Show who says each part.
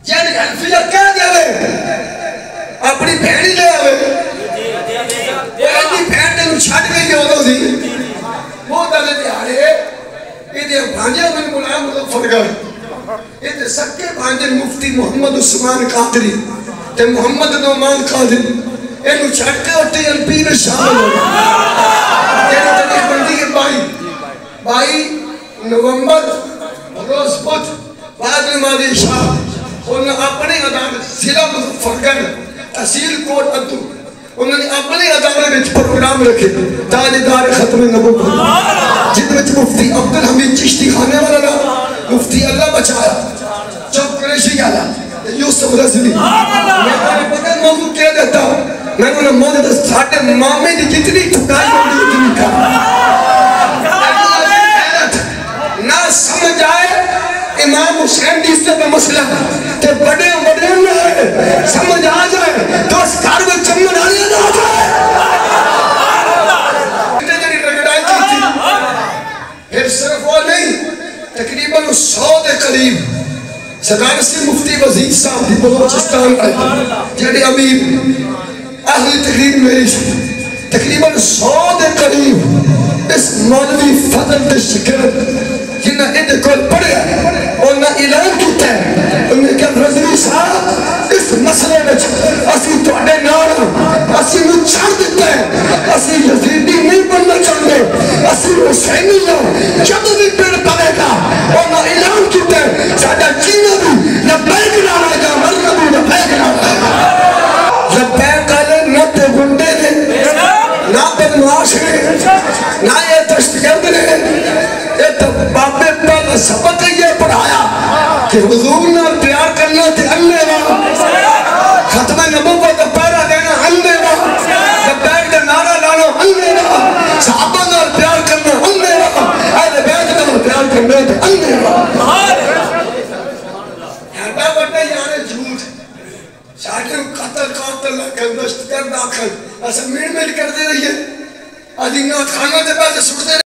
Speaker 1: جیڑی حنفیہ کہہ دے اپنی بھینی لے آوے ایڈی بھین نے چھڑ گئی ہوتا سی وہ دلے دیارے ایدے بھانجے میں ملائم مظفر گئے ایدے سکے بھانجے مفتی محمد عثمان قادری تے محمد نعمان قادری اینو چھڑ کے اٹھے LP میں شامل ہو تیرے تنیح بندی کے بائی نومبر روز پت بعد نمازی شاہ انہوں نے اپنے عدالت ضلع مظفرگڑھ تحصیل کوٹ ادو انہوں نے اپنے عدالت میں پروگرام رکھے تاجدار ختم نبوت جن میں مفتی عبدالحمید چشتی خانے والا مفتی اللہ بچایا چوک قریشی گالا یوسف رضوی میں نے پتہ موضوع کہہ دیتا میں نے موضوع دے ساٹھے مامے دی جتنی ٹھکائی ہوئی اتنی کھا نہ سمجھ آئے امام حسین دیستے پہ مسئلہ تے بڑے نہ ہے سمجھ آ جائے تو اس کار میں چمن آنے نہ آ جائے جنی رگڑائی کی تھی پھر صرف وہ نہیں تقریباً 100 دے قریب صدر سے مفتی وزیر صاحب دی بلوچستان آئے جیڑے امیر اہلی تقریب میری تقریباً 100 دے قریب اس مولوی فضل دے شکر جنہ ایدے کول پڑے اور نہ اعلان کیتا ہے انہوں نے کہا رضوی صاحب اس مسئلے میں اسی تو اڈے نارا اسی میں چھڑ دیتا ہے اسی یزیدی نہیں بننا چاہتے اسی حسینی ہوں جب بھی پیڑ پڑے گا اور نہ اعلان کیتا ہے سادہ چینہ بھی لبیک نارا جا مرکب بھی لبیک نارا لبیک آلے نہ تے گنڈے نے نہ بدماش نے نہ یہ تشتگرد نے یہ تو بابے پر سبق یہ پڑھایا کہ حضور نے پیار کرنا تھے اللہ ختم نبوت کا پیرا دینا اللہ لبیک کا نعرہ لانا اللہ صحابہ نے پیار کرنا اللہ اہل بیت نے پیار کرنا تھے اللہ ہیڈا بڑھنے یانے جھوٹ ساٹھے قتل لکھن دشت کر داخل ایسا میڑ کر دے رہی ہے آدھی نات خانہ دے پاس سوٹتے